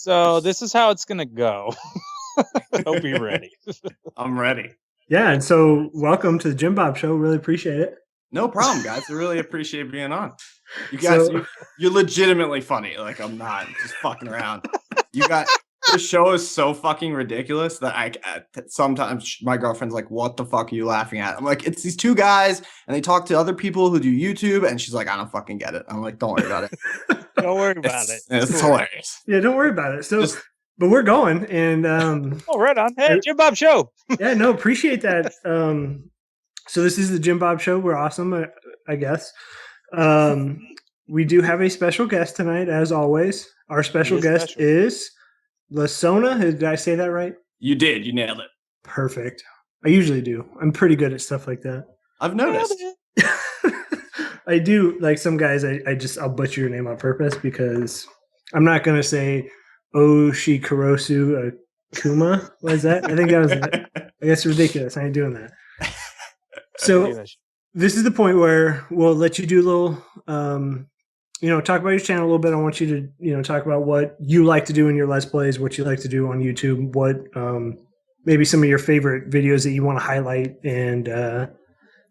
So this is how it's gonna go. Hope you're ready. I'm ready. Yeah, and so welcome to the JimBob Show. Really appreciate it. No problem, guys. I really appreciate being on. You guys, you're legitimately funny. Like, I'm not just fucking around. You got the show is so fucking ridiculous that sometimes my girlfriend's like, "What the fuck are you laughing at?" I'm like, "It's these two guys, and they talk to other people who do YouTube," and she's like, "I don't fucking get it." I'm like, "Don't worry about it. Don't worry about it. It's hilarious." Yeah, don't worry about it. So, but we're going, and oh, right on. Hey, JimBob Show. Yeah, no, appreciate that. So this is the JimBob Show. We're awesome, I guess. We do have a special guest tonight, as always. Our special guest is Lasona. Did I say that right? You did. You nailed it. Perfect. I usually do. I'm pretty good at stuff like that. I've noticed. I do. Like some guys, I'll butcher your name on purpose because I'm not going to say Oshikorosu Kuma. What is that? I think that was I guess ridiculous. I ain't doing that. So this is the point where we'll let you do a little, talk about your channel a little bit. I want you to, talk about what you like to do in your Let's Plays, what you like to do on YouTube, what maybe some of your favorite videos that you want to highlight and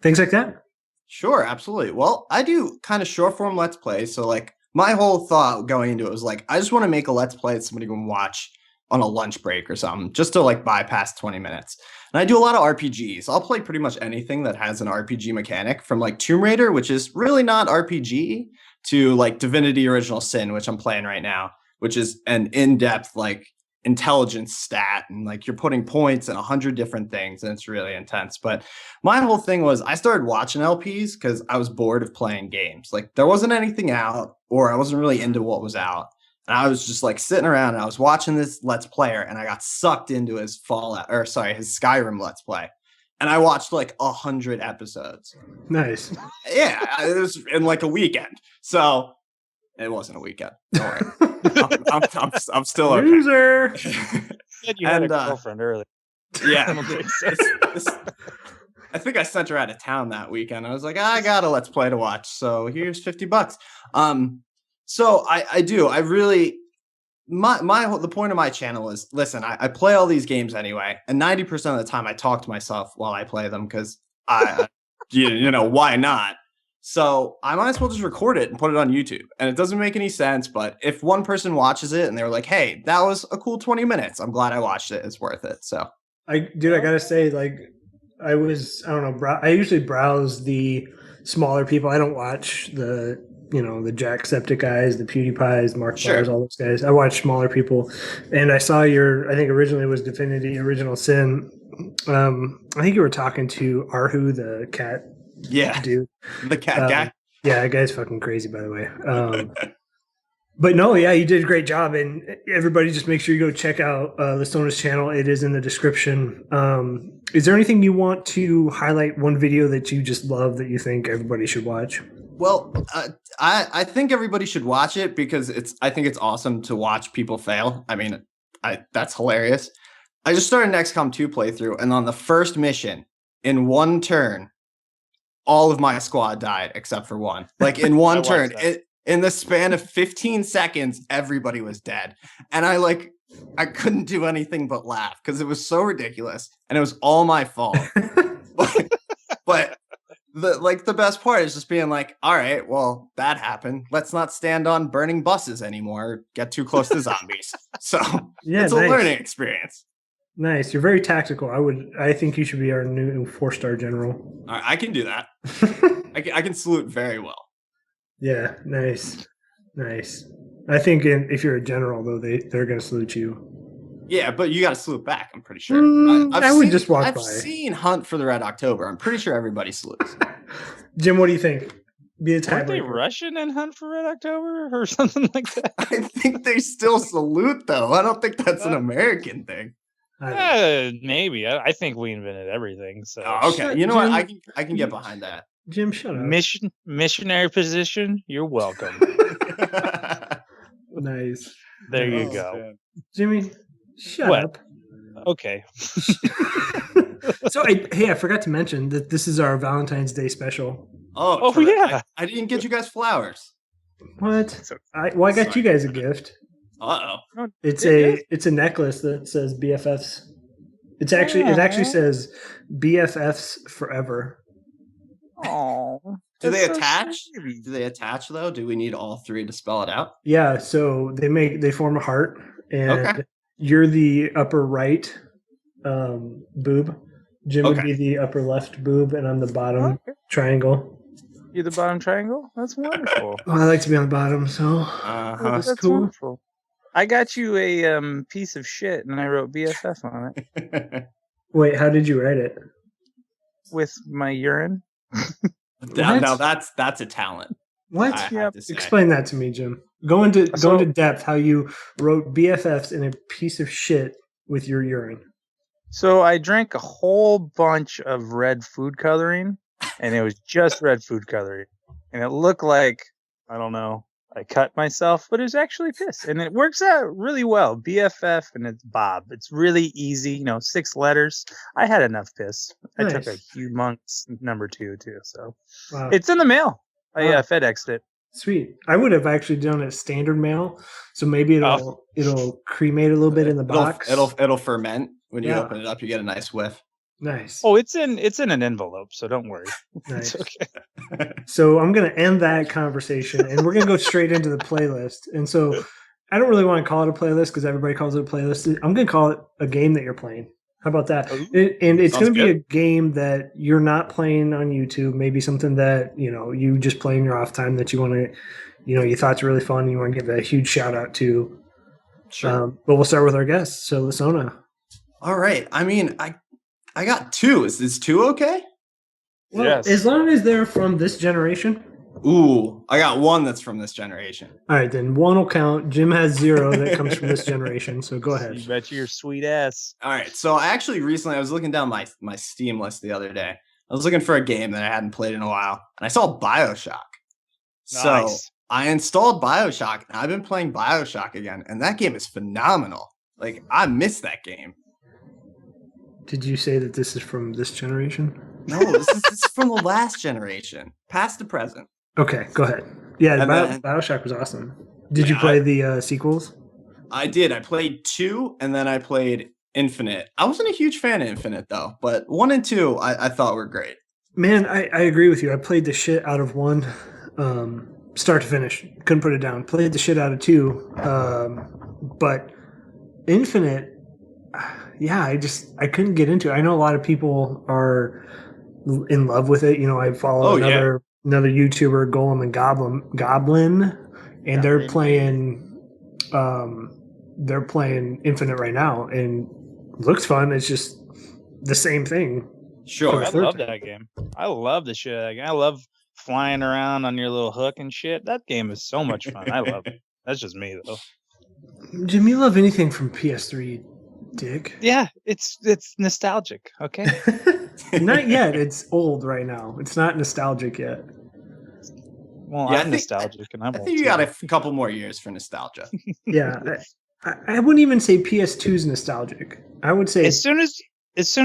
things like that. Sure, absolutely. Well, I do kind of short form Let's Plays. So like my whole thought going into it was like, I just want to make a Let's Play that somebody can watch on a lunch break or something, just to like bypass 20 minutes. And I do a lot of RPGs. I'll play pretty much anything that has an RPG mechanic, from like Tomb Raider, which is really not RPG, to like Divinity Original Sin, which I'm playing right now, which is an in-depth like intelligence stat, and like you're putting points in 100 different things, and it's really intense. But my whole thing was I started watching LPs because I was bored of playing games. Like there wasn't anything out, or I wasn't really into what was out. And I was just like sitting around and I was watching this Let's Player, and I got sucked into his his Skyrim Let's Play. And I watched like 100 episodes. Nice. Yeah, it was in like a weekend. So it wasn't a weekend. Don't worry. I'm still okay. Loser. You said you had a girlfriend earlier. Yeah. I think I sent her out of town that weekend. I was like, I got a Let's Play to watch. So here's $50. So I do. I really the point of my channel is, listen, I play all these games anyway, and 90% of the time I talk to myself while I play them because why not? So I might as well just record it and put it on YouTube. And it doesn't make any sense, but if one person watches it and they're like, "Hey, that was a cool 20 minutes. I'm glad I watched it. It's worth it." So I gotta say, like, I usually browse the smaller people. I don't watch the Jacksepticeye guys, the PewDiePies, Markipliers, all those guys. I watch smaller people, and I saw I think originally it was Divinity Original Sin. I think you were talking to Arhu, the cat dude. The cat guy. Yeah, that guy's fucking crazy, by the way. But no, yeah, you did a great job, and everybody just make sure you go check out Lasona's channel. It is in the description. Is there anything you want to highlight, one video that you just love that you think everybody should watch? Well, I think everybody should watch it because I think it's awesome to watch people fail. I mean, that's hilarious. I just started an XCOM 2 playthrough, and on the first mission, in one turn, all of my squad died except for one. Like in one turn, in the span of 15 seconds, everybody was dead. And I couldn't do anything but laugh because it was so ridiculous, and it was all my fault. but the best part is just being like, all right, well, that happened. Let's not stand on burning buses anymore. Get too close to zombies. So it's a learning experience. Nice. You're very tactical. I think you should be our new 4-star general. All right, I can do that. I can salute very well. Yeah, nice. I think if you're a general, though, they're going to salute you. Yeah, but you got to salute back, I'm pretty sure. I've seen Hunt for the Red October. I'm pretty sure everybody salutes. Jim, what do you think? Be a tiebreaker. Aren't they Russian and Hunt for Red October or something like that? I think they still salute, though. I don't think that's an American thing. Maybe. I think we invented everything. So okay. You know what? I can get behind that. Jim, shut up. Missionary position. You're welcome. Nice. There you go. Man. Jimmy, shut up. Okay. So, I forgot to mention that this is our Valentine's Day special. Oh yeah. I didn't get you guys flowers. What? I got you guys a gift. Uh-oh. It's a necklace that says BFFs. It actually says BFFs forever. Oh, Do they attach? Do they attach though? Do we need all three to spell it out? Yeah, so they form a heart, and you're the upper right boob. Jim would be the upper left boob, and I'm the bottom triangle. You're the bottom triangle? That's wonderful. Well, I like to be on the bottom, so that's cool. Wonderful. I got you a piece of shit, and I wrote BFF on it. Wait, how did you write it? With my urine. Now that's a talent. What? Explain that to me, Jim. Go into depth how you wrote BFFs in a piece of shit with your urine. So I drank a whole bunch of red food coloring, and it was just red food coloring. And it looked like, I don't know, I cut myself, but it was actually piss. And it works out really well. BFF and it's Bob. It's really easy, 6 letters. I had enough piss. Nice. I took a humongous number 2 too. So It's in the mail. I FedExed it. Sweet. I would have actually done it standard mail. So maybe it'll cremate a little bit in the box. It'll ferment. When you open it up, you get a nice whiff. Nice. Oh, it's in an envelope, so don't worry. Nice. It's okay. So I'm going to end that conversation, and we're going to go straight into the playlist. And so I don't really want to call it a playlist because everybody calls it a playlist. I'm going to call it a game that you're playing. How about that? And it's going to be a game that you're not playing on YouTube. Maybe something that you just play in your off time that you want to, you thought's really fun. And you want to give a huge shout out to. Sure. But we'll start with our guest. So Lasona. All right. I mean, I got 2. Is this 2 okay? Well, yes. As long as they're from this generation. Ooh, I got 1 that's from this generation. All right, then 1 will count. Jim has 0 that comes from this generation, so go ahead. You bet your sweet ass. All right, so I actually recently, I was looking down my Steam list the other day. I was looking for a game that I hadn't played in a while, and I saw Bioshock. Nice. So I installed Bioshock, and I've been playing Bioshock again, and that game is phenomenal. Like, I miss that game. Did you say that this is from this generation? No, this is from the last generation, past to present. Okay, go ahead. Yeah, Bioshock was awesome. Did you play the sequels? I did. I played 2, and then I played Infinite. I wasn't a huge fan of Infinite, though, but 1 and 2 I thought were great. Man, I agree with you. I played the shit out of 1, start to finish. Couldn't put it down. Played the shit out of 2, but Infinite... Yeah, I couldn't get into it. I know a lot of people are in love with it. I follow another YouTuber, Golem and Goblin, and they're playing Infinite right now, and it looks fun. It's just the same thing. Sure, I love that game. I love the shit out of that game. I love flying around on your little hook and shit. That game is so much fun. I love it. That's just me though. Jim, you love anything from PS3? Dick. Yeah, it's nostalgic, okay? Not yet. It's old right now. It's not nostalgic yet. Well, I'm nostalgic, and I think you got a couple more years for nostalgia. Yeah, I wouldn't even say PS2's nostalgic. I would say as soon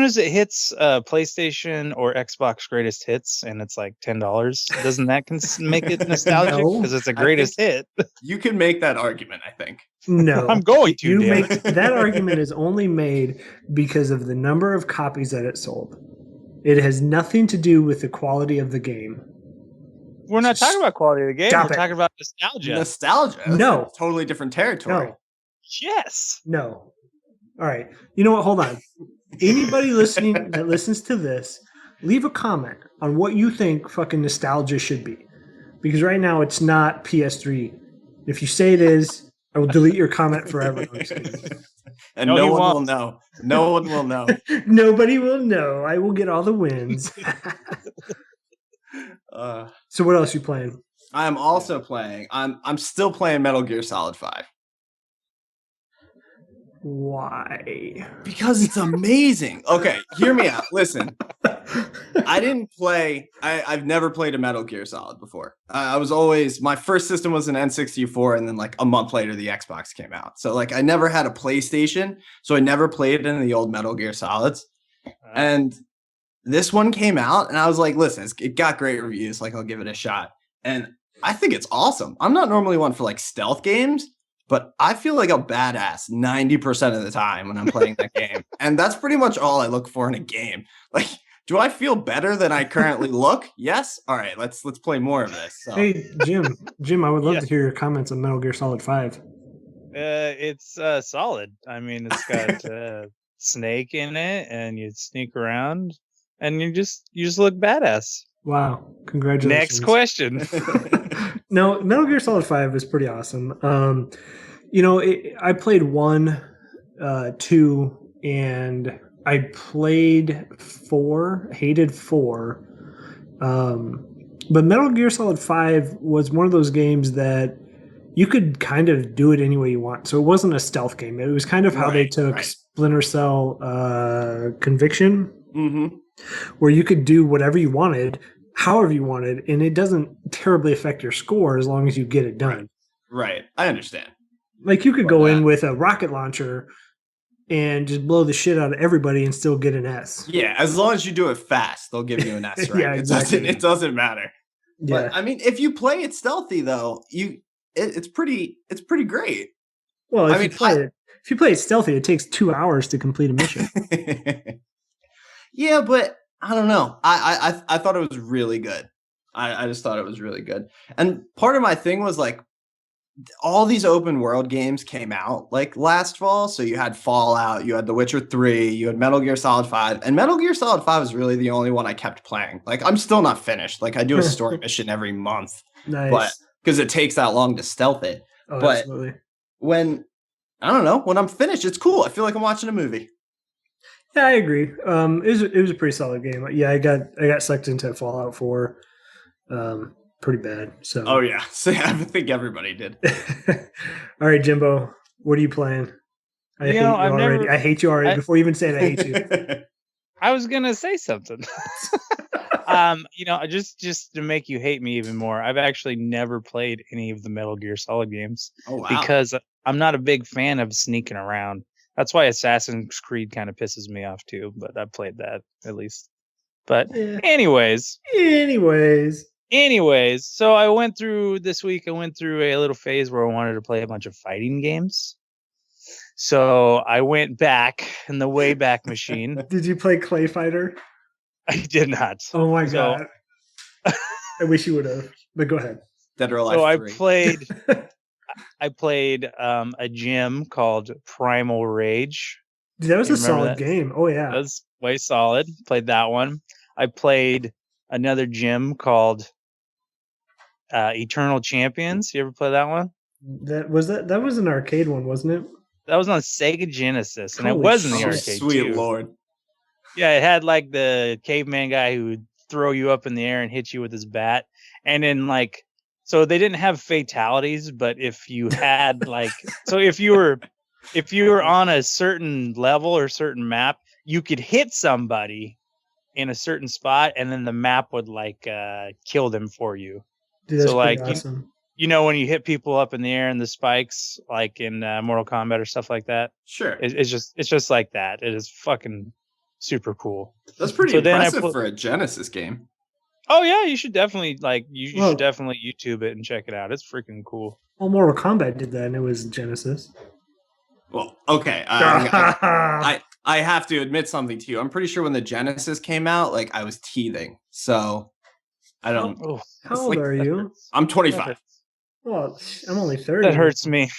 as it hits PlayStation or Xbox Greatest Hits, and it's like $10, doesn't that make it nostalgic? Because it's a greatest hit. You can make that argument, I think. No, I'm going to. That argument is only made because of the number of copies that it sold. It has nothing to do with the quality of the game. We're not talking about quality of the game. We're talking about nostalgia. Nostalgia? No. That's totally different territory. No. Yes. No. All right. You know what? Hold on. Anybody listening that listens to this, leave a comment on what you think fucking nostalgia should be. Because right now it's not PS3. If you say it is, I will delete your comment forever. And no one will know. No one will know. Nobody will know. I will get all the wins. So what else are you playing? I'm also playing. I'm still playing Metal Gear Solid 5. Why? Because it's amazing. Okay, hear me out. Listen, I didn't play. I've never played a Metal Gear Solid before. I was always, my first system was an N64, and then like a month later the Xbox came out. So like I never had a PlayStation, so I never played any of the old Metal Gear Solids. And this one came out, and I was like, listen, it got great reviews. Like I'll give it a shot, and I think it's awesome. I'm not normally one for like stealth games, but I feel like a badass 90% of the time when I'm playing that game. And that's pretty much all I look for in a game. Like, do I feel better than I currently look? Yes. All right, let's play more of this. So. Hey, Jim, I would love to hear your comments on Metal Gear Solid 5. It's solid. I mean, it's got Snake in it, and you sneak around, and you just look badass. Wow! Congratulations. Next question. No, Metal Gear Solid 5 is pretty awesome. I played 1, 2, and I played 4. Hated 4. But Metal Gear Solid 5 was one of those games that you could kind of do it any way you want. So it wasn't a stealth game. It was kind of how they took Splinter Cell Conviction, where you could do whatever you wanted, however you wanted, and it doesn't terribly affect your score as long as you get it done. Right. I understand. Like you could go in with a rocket launcher and just blow the shit out of everybody and still get an S. Yeah, as long as you do it fast, they'll give you an S, right? Yeah, exactly. It doesn't matter. Yeah. But I mean, if you play it stealthy though, it's pretty great. Well, if you play it stealthy, it takes 2 hours to complete a mission. Yeah, but I don't know. I thought it was really good. I just thought it was really good. And part of my thing was like all these open world games came out like last fall. So you had Fallout, you had The Witcher 3, you had Metal Gear Solid 5. And Metal Gear Solid 5 is really the only one I kept playing. Like I'm still not finished. Like I do a story mission every month. Nice. But because it takes that long to stealth it. Oh, but absolutely. when I'm finished, it's cool. I feel like I'm watching a movie. Yeah, I agree. It was a pretty solid game. Yeah, I got sucked into Fallout 4. Pretty bad. So. Oh yeah, so I think everybody did. All right, Jimbo, what are you playing? I hate you already. Before you even say it, I hate you. I was gonna say something. Just to make you hate me even more, I've actually never played any of the Metal Gear Solid games. Oh wow! Because I'm not a big fan of sneaking around. That's why Assassin's Creed kind of pisses me off too. But I played that at least. But anyways. So I went through a little phase where I wanted to play a bunch of fighting games. So I went back in the Wayback Machine. Did you play Clay Fighter? I did not. Oh my god! I wish you would have. But go ahead. Dead or Alive 3. I played a gym called Primal Rage. Dude, that was a solid game. Oh yeah, that was way solid. Played that one. I played another gym called Eternal Champions. You ever play that one? That was an arcade one, wasn't it? That was on Sega Genesis, and it was in the arcade. Sweet too. Lord! Yeah, it had like the caveman guy who would throw you up in the air and hit you with his bat, and then like, so they didn't have fatalities, but if you had like, so if you were on a certain level or certain map, you could hit somebody in a certain spot, and then the map would like kill them for you. Dude, that's so like awesome. You know when you hit people up in the air and the spikes, like in Mortal Kombat or stuff like that. Sure, it's just like that. It is fucking super cool. That's pretty impressive for a Genesis game. Oh yeah, you should definitely should definitely YouTube it and check it out. It's freaking cool. Well, Mortal Kombat did that, and it was Genesis. Well, okay. I have to admit something to you. I'm pretty sure when the Genesis came out, like I was teething. So I don't. How old are you? I'm 25. Well, I'm only 30. That hurts me.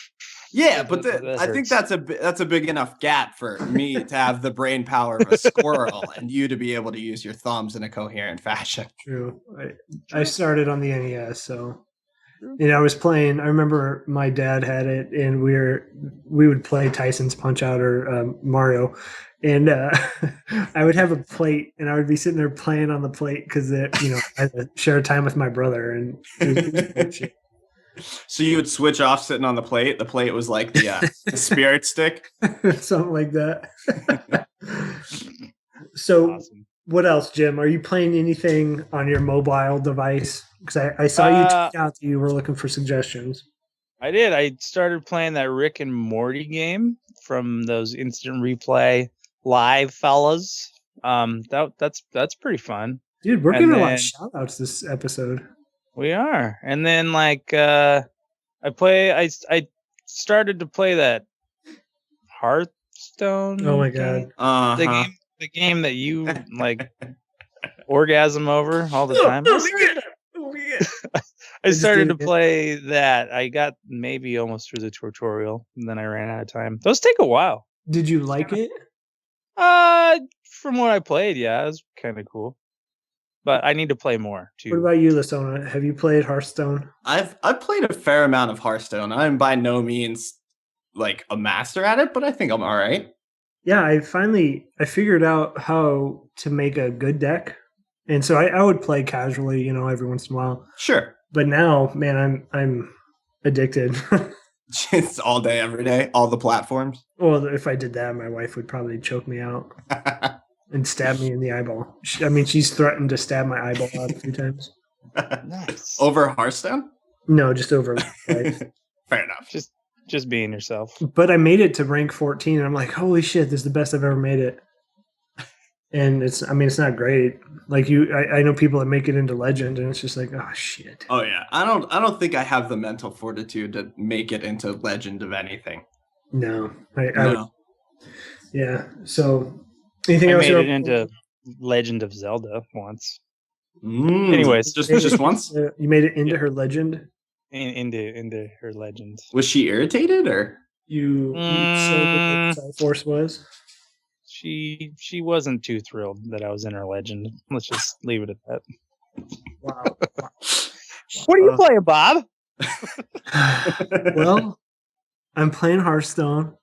Yeah, but I think that's a big enough gap for me to have the brain power of a squirrel and you to be able to use your thumbs in a coherent fashion. True. I started on the NES, so I was playing. I remember my dad had it, and we would play Tyson's Punch Out or Mario, and I would have a plate, and I would be sitting there playing on the plate because I had to share time with my brother, and it was So you would switch off sitting on the plate. The plate was like the spirit stick, something like that. So, awesome. What else, Jim? Are you playing anything on your mobile device? Because I saw you tweet out that you were looking for suggestions. I did. I started playing that Rick and Morty game from those Instant Replay live fellas. That's pretty fun, dude. We're giving a lot of shout outs this episode. We are. And then like I started to play that Hearthstone. Oh my game. god. The game that you like orgasm over all the time. I started to play that. I got maybe almost through the tutorial, and then I ran out of time. Those take a while. Did you like it? From what I played, yeah, it was kind of cool. But I need to play more too. What about you, Lasona? Have you played Hearthstone? I've played a fair amount of Hearthstone. I'm by no means like a master at it, but I think I'm all right. Yeah, I figured out how to make a good deck, and so I would play casually, every once in a while. Sure. But now, man, I'm addicted. It's all day, every day, all the platforms. Well, if I did that, my wife would probably choke me out and stab me in the eyeball. She's threatened to stab my eyeball out a few times. Nice. Over Hearthstone? No, just over life. Fair enough. Just being yourself. But I made it to rank 14, and I'm like, holy shit, this is the best I've ever made it. And it's not great. Like I know people that make it into legend, and it's just like, oh shit. Oh yeah, I don't think I have the mental fortitude to make it into legend of anything. No, No. Yeah. So anything else? I made it into Legend of Zelda once. Anyways, just once. You made it into her legend. Into her legend. Was she irritated or you said what Force was? She wasn't too thrilled that I was in her legend. Let's just leave it at that. Wow. What are you playing, Bob? Well, I'm playing Hearthstone.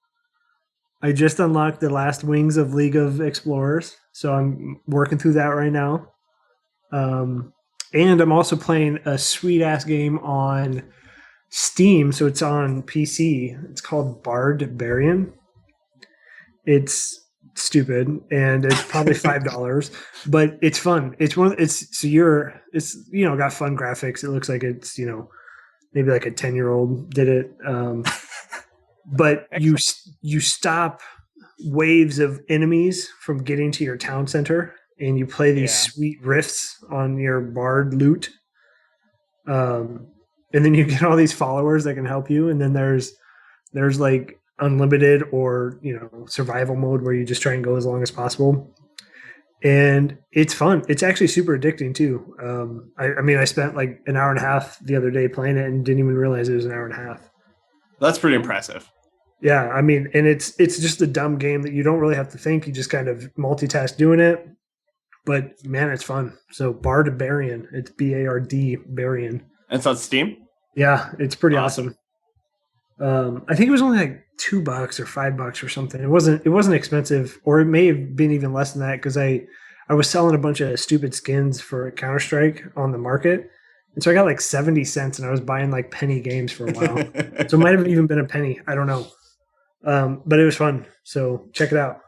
I just unlocked the last wings of League of Explorers, so I'm working through that right now. And I'm also playing a sweet ass game on Steam, so it's on PC. It's called Barbarian. It's stupid, and it's probably $5, but it's fun. It's got fun graphics. It looks like it's maybe like a 10-year-old did it. But you stop waves of enemies from getting to your town center, and you play these sweet riffs on your bard loot. And then you get all these followers that can help you, and then there's like unlimited or survival mode where you just try and go as long as possible, and it's fun. It's actually super addicting too. I spent like an hour and a half the other day playing it and didn't even realize it was an hour and a half. That's pretty impressive. Yeah, and it's just a dumb game that you don't really have to think. You just kind of multitask doing it, but man, it's fun. So Barbarian, it's BARD Barian. It's on Steam. Yeah, it's pretty awesome. I think it was only like $2 or $5 or something. It wasn't expensive, or it may have been even less than that because I was selling a bunch of stupid skins for Counter-Strike on the market, and so I got like 70 cents, and I was buying like penny games for a while. So it might have even been a penny. I don't know, but it was fun. So check it out.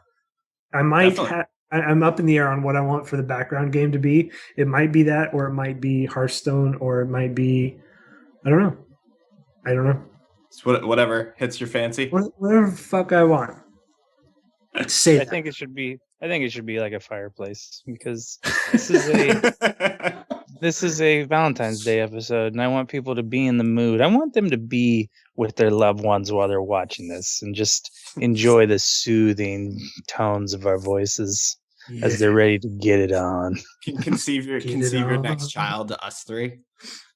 I might. I'm up in the air on what I want for the background game to be. It might be that, or it might be Hearthstone, or it might be. I don't know. It's whatever hits your fancy. Whatever the fuck I want. I think it should be like a fireplace, because this is a Valentine's Day episode, and I want people to be in the mood. I want them to be with their loved ones while they're watching this and just enjoy the soothing tones of our voices as they're ready to get it on. Conceive your next child to us three.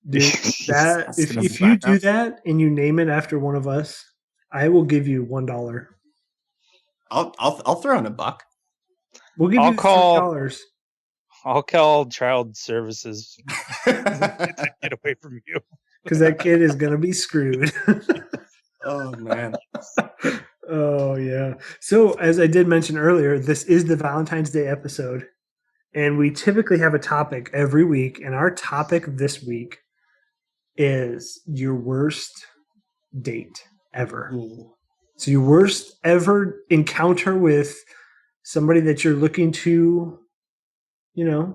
Dude, if you do that and you name it after one of us, I will give you $1. I'll throw in $1. We'll give you $3. I'll call child services. Get away from you, because that kid is gonna be screwed. Oh man. Oh yeah. So as I did mention earlier, this is the Valentine's Day episode, and we typically have a topic every week, and our topic this week is your worst date ever. Ooh. So your worst ever encounter with somebody that you're looking to, huh?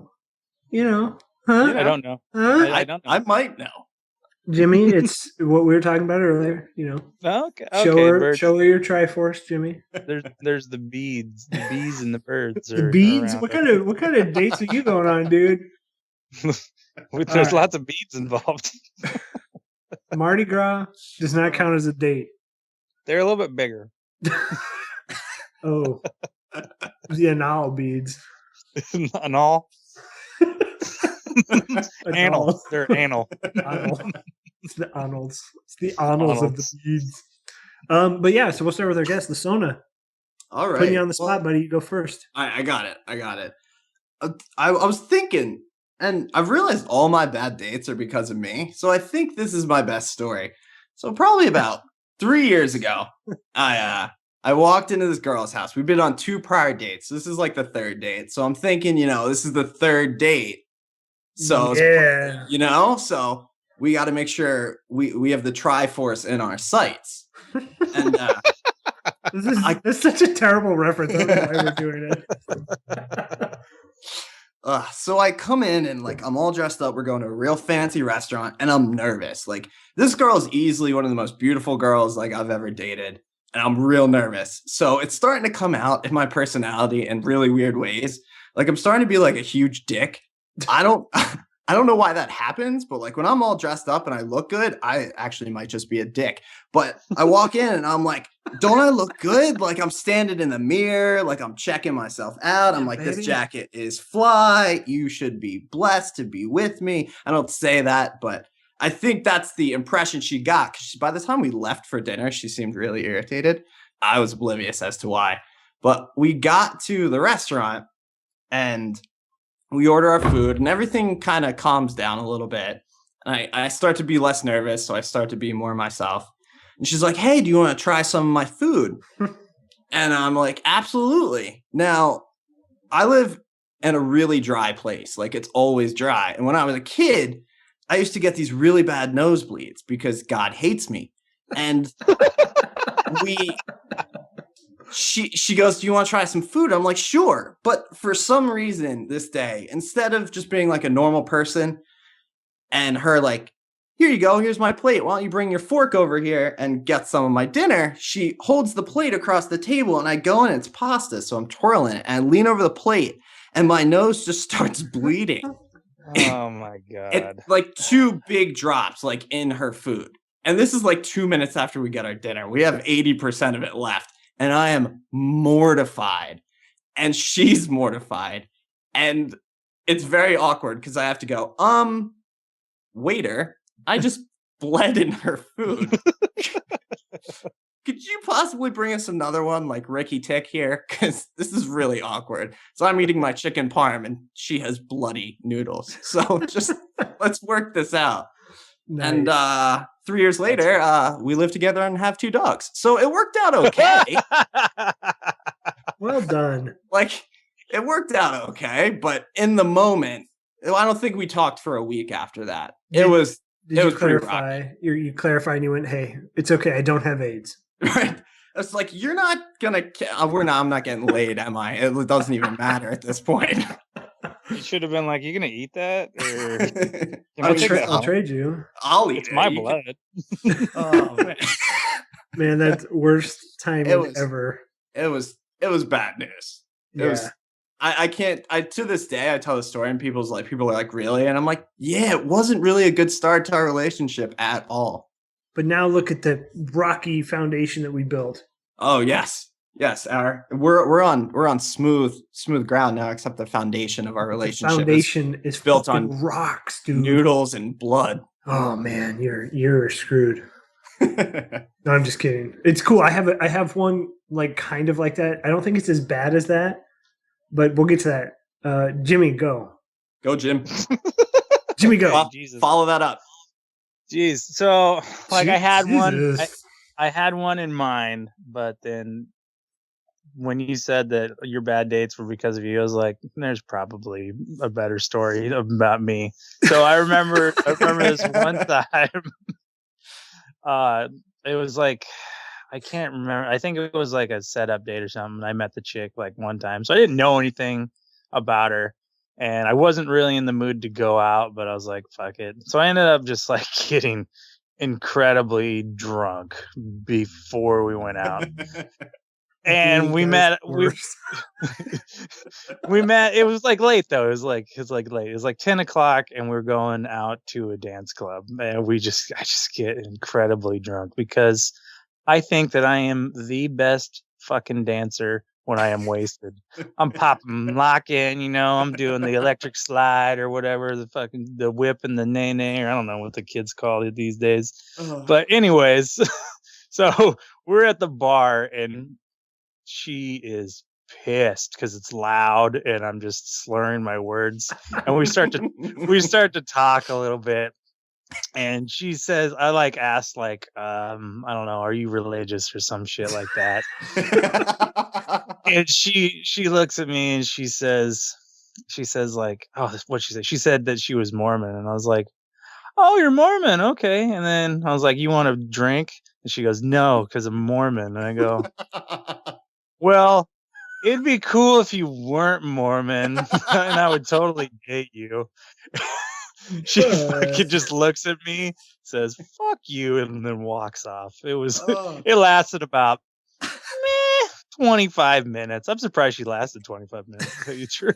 I don't know. Huh? I don't know. I might know. Jimmy, it's what we were talking about earlier, Okay. Show her your Triforce, Jimmy. There's the bees and the birds. The beads? What kind of dates are you going on, dude? There's lots of beads involved. Mardi Gras does not count as a date. They're a little bit bigger. Oh, the anal beads. Anal. Anal. Anal. They're anal. Anal. It's the Arnolds. It's the Arnolds of the beads. But yeah, so we'll start with our guest, the Sona. All right. Putting you on the spot, buddy. You go first. I got it. I was thinking, and I've realized all my bad dates are because of me. So I think this is my best story. So probably about 3 years ago, I walked into this girl's house. We've been on 2 prior dates. This is like the 3rd date. So I'm thinking, this is the 3rd date. So yeah, so we got to make sure we have the Triforce in our sights. And this is such a terrible reference. I don't know why we're doing it. So I come in and like I'm all dressed up. We're going to a real fancy restaurant, and I'm nervous. Like this girl is easily one of the most beautiful girls like I've ever dated, and I'm real nervous. So it's starting to come out in my personality in really weird ways. Like I'm starting to be like a huge dick. I don't know why that happens, but like when I'm all dressed up and I look good, I actually might just be a dick. But I walk in and I'm like, don't I look good? Like I'm standing in the mirror, like I'm checking myself out. I'm like, this jacket is fly. You should be blessed to be with me. I don't say that, but I think that's the impression she got. Because by the time we left for dinner, she seemed really irritated. I was oblivious as to why. But we got to the restaurant and we order our food and everything kind of calms down a little bit. And I start to be less nervous. So I start to be more myself. And she's like, hey, do you want to try some of my food? And I'm like, absolutely. Now, I live in a really dry place. Like it's always dry. And when I was a kid, I used to get these really bad nosebleeds because God hates me. And she goes, do you want to try some food? I'm like, sure. But for some reason this day, instead of just being like a normal person and her like, here you go, here's my plate. Why don't you bring your fork over here and get some of my dinner? She holds the plate across the table and I go and it's pasta. So I'm twirling it and I lean over the plate and my nose just starts bleeding. Oh my God. It's like 2 big drops like in her food. And this is like 2 minutes after we get our dinner. We have 80% of it left. And I am mortified. And she's mortified. And it's very awkward because I have to go, waiter, I just bled in her food. Could you possibly bring us another one like Ricky Tick here? Because this is really awkward. So I'm eating my chicken parm and she has bloody noodles. So just let's work this out. Nice. And 3 years later, we live together and have 2 dogs. So it worked out okay. Well done. Like, it worked out okay. But in the moment, I don't think we talked for a week after that. Did you clarify? You clarified and you went, hey, it's okay. I don't have AIDS. Right. It's like, you're not going to... I'm not getting laid, am I? It doesn't even matter at this point. You should have been like, you gonna eat that? Or I'll trade you. I'll eat it's my blood. Oh man, that's worst timing ever. It was bad news. It was. I can't. To this day I tell the story and people are like, really? And I'm like, yeah, it wasn't really a good start to our relationship at all. But now look at the rocky foundation that we built. Oh yes. Yes, we're on smooth ground now, except the foundation of our relationship. The foundation is built on rocks, dude. Noodles and blood. Oh man, you're screwed. No, I'm just kidding. It's cool. I have one like kind of like that. I don't think it's as bad as that, but we'll get to that. Jimmy, go. Go, Jim. Jimmy, go. Follow that up. Jeez. So like I had one in mind, but then when you said that your bad dates were because of you, I was like, there's probably a better story about me. So I remember this one time. It was like, I can't remember. I think it was like a setup date or something. I met the chick like one time. So I didn't know anything about her. And I wasn't really in the mood to go out, but I was like, fuck it. So I ended up just like getting incredibly drunk before we went out. And we met. We met. It was like late though. It was like late. It was like 10 o'clock, and we were going out to a dance club. And I just get incredibly drunk because I think that I am the best fucking dancer when I am wasted. I'm popping, locking, I'm doing the electric slide or whatever, the whip and the nay, or I don't know what the kids call it these days. But anyways, so we're at the bar and she is pissed because it's loud and I'm just slurring my words. And we start to talk a little bit. And she says, I asked I don't know, are you religious or some shit like that? And she looks at me and she says what'd she say? She said that she was Mormon, and I was like, oh, you're Mormon, okay. And then I was like, you want a drink? And she goes, no, because I'm Mormon. And I go, well, it'd be cool if you weren't Mormon, and I would totally date you. She fucking just looks at me, says, fuck you, and then walks off. It lasted about 25 minutes. I'm surprised she lasted 25 minutes, to tell you the truth.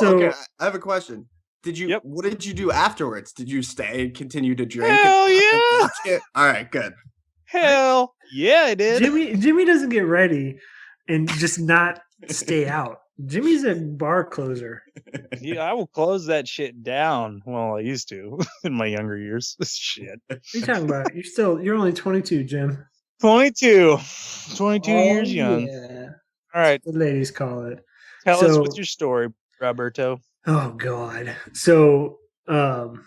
Okay, I have a question. What did you do afterwards? Did you stay and continue to drink? Hell yeah! All right, good. Hell yeah, I did. Jimmy doesn't get ready and just not stay out. Jimmy's a bar closer. Yeah, I will close that shit down. Well, I used to in my younger years. Shit. What are you talking about? You're only 22, Jim. 22 years young. Yeah. All right. The ladies call it. Tell us what's your story, Roberto. Oh God. So, so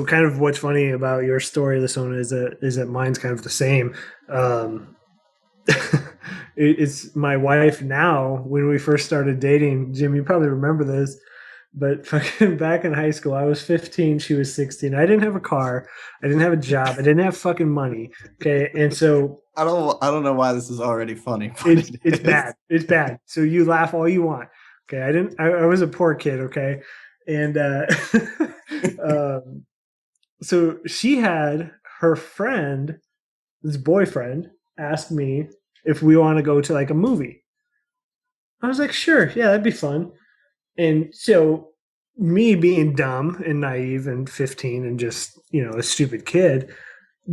kind of what's funny about your story, Lisona, is that mine's kind of the same. It's my wife now. When we first started dating, Jim, you probably remember this, but fucking back in high school, I was 15, she was 16. I didn't have a car, I didn't have a job, I didn't have fucking money. Okay, and so I don't know why this is already funny. It's bad. It's bad. So you laugh all you want. Okay, I was a poor kid. Okay, and so she had her friend, this boyfriend, asked me if we want to go to a movie. I was like, sure, yeah, that'd be fun. And so me being dumb and naive and 15 and just, a stupid kid,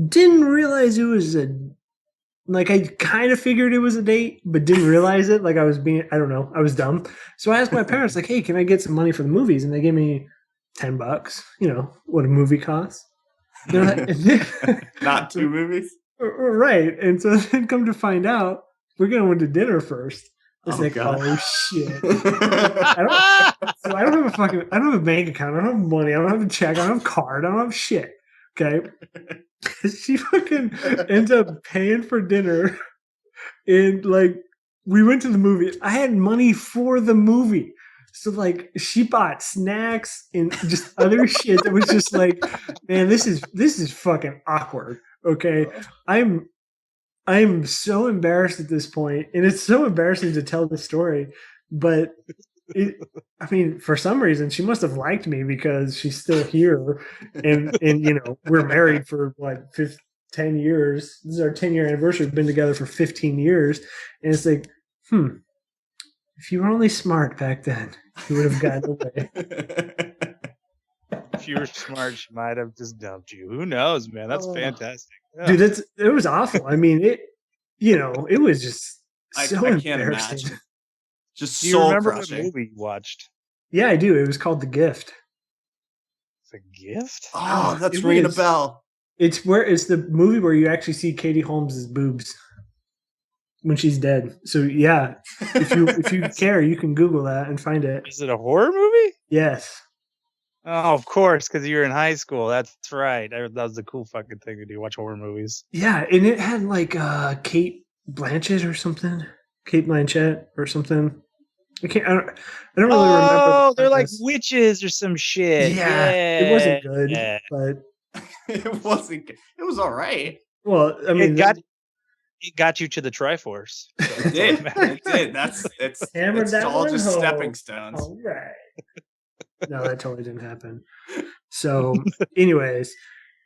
didn't realize it was I kind of figured it was a date, but didn't realize it. I was dumb. So I asked my parents, hey, can I get some money for the movies? And they gave me $10, what a movie costs. Not 2 movies? Right. And so then come to find out, we're going to dinner first. It's God. Oh shit. I don't have a bank account. I don't have money. I don't have a check. I don't have a card. I don't have shit. Okay. She fucking ends up paying for dinner. And we went to the movie. I had money for the movie. So she bought snacks and just other shit that was just man, this is fucking awkward. Okay. I'm so embarrassed at this point, and it's so embarrassing to tell the story, but for some reason she must have liked me because she's still here, and we're married for 10 years. This is our 10-year anniversary. We've been together for 15 years, and it's if you were only smart back then, you would have gotten away. If you were smart, she might have just dumped you. Who knows, man? That's fantastic. Yeah. Dude, it was awful. I mean, it was just so I can't embarrassing. imagine. Just do you soul remember crushing. what movie you watched? Yeah, I do. It was called The Gift. It's a gift? Oh, that's ringing a bell. It's the movie where you actually see Katie Holmes' boobs when she's dead. So yeah, if you care, you can Google that and find it. Is it a horror movie? Yes. Oh, of course, because you were in high school. That's right. That was the cool fucking thing to do. Watch horror movies. Yeah, and it had Kate Blanchett or something. Kate Blanchett or something. I don't really remember. Oh, they're like witches or some shit. Yeah, it wasn't good, but it wasn't good. It was all right. Well, I mean, it got you to the Triforce. So it did. It did. It's all just stepping stones. All right. No, that totally didn't happen. So, anyways,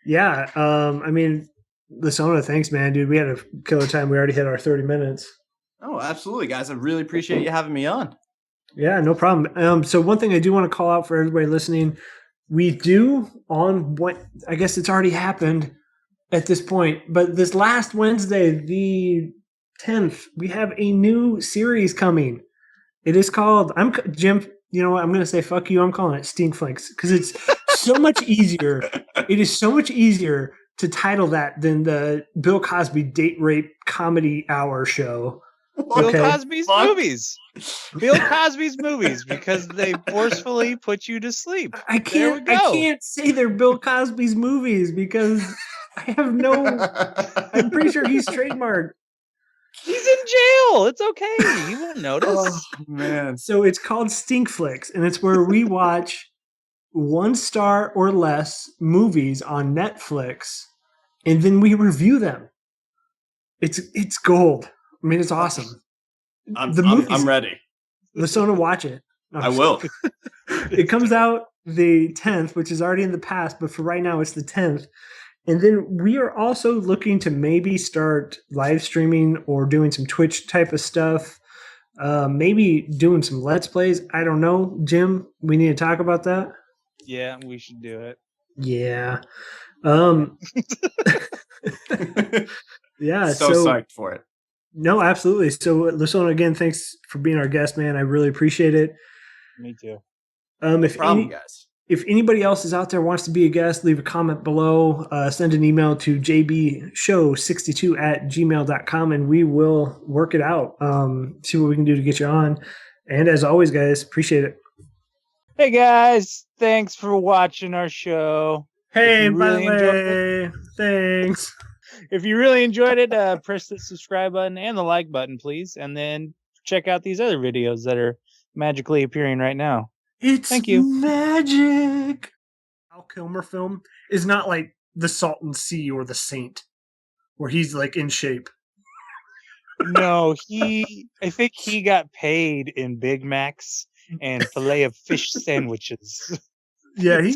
yeah. Lisona, thanks, man, dude. We had a killer time. We already hit our 30 minutes. Oh, absolutely, guys. I really appreciate you having me on. Yeah, no problem. So one thing I do want to call out for everybody listening, we do on what I guess it's already happened. at this point. But this last Wednesday, the 10th, we have a new series coming. It is called, Jim, you know what? I'm going to say fuck you. I'm calling it Stinkflinks because it's so much easier. It is so much easier to title that than the Bill Cosby date rape comedy hour show. Bill Cosby's movies. Bill Cosby's movies because they forcefully put you to sleep. I can't say they're Bill Cosby's movies because I have no. I'm pretty sure he's trademarked. He's in jail. It's okay. He won't notice. Oh, man. So it's called Stinkflicks, and it's where we watch 1-star or less movies on Netflix, and then we review them. It's gold. I mean, it's awesome. I'm ready. Lasona, watch it. I will. It comes out the 10th, which is already in the past, but for right now, it's the 10th. And then we are also looking to maybe start live streaming or doing some Twitch type of stuff. Maybe doing some Let's Plays. I don't know. Jim, we need to talk about that. Yeah, we should do it. Yeah. Yeah. So psyched for it. No, absolutely. So, Lasona, again, thanks for being our guest, man. I really appreciate it. Me too. Guys. If anybody else is out there wants to be a guest, leave a comment below. Send an email to jbshow62@gmail.com, and we will work it out. See what we can do to get you on. And as always, guys, appreciate it. Hey, guys. Thanks for watching our show. Hey, by the way, thanks. If you really enjoyed it, press the subscribe button and the like button, please. And then check out these other videos that are magically appearing right now. Thank you. Magic. Val Kilmer film is not like The Salton Sea or The Saint, where he's like in shape. No, I think he got paid in Big Macs and filet of fish sandwiches. Yeah, he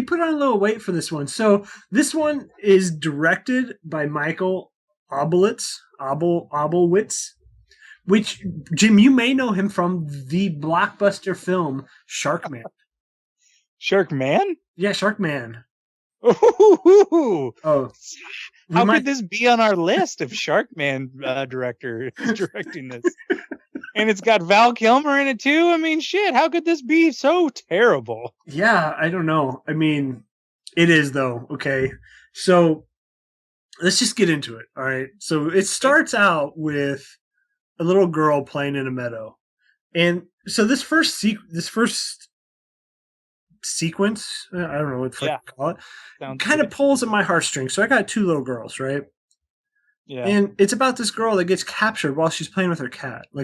put on a little weight for this one. So this one is directed by Michael Oblowitz, which, Jim, you may know him from the blockbuster film Sharkman. Sharkman? Yeah, Sharkman. Ooh. Oh, how could this be on our list if Sharkman director is directing this? And it's got Val Kilmer in it too. I mean, shit, how could this be so terrible? Yeah, I don't know. I mean, it is though. Okay. So let's just get into it. All right. So it starts out with a little girl playing in a meadow. And so this first sequence, I don't know what to call it, kind of pulls at my heartstrings. So I got two little girls, right? Yeah. And it's about this girl that gets captured while she's playing with her cat. Like,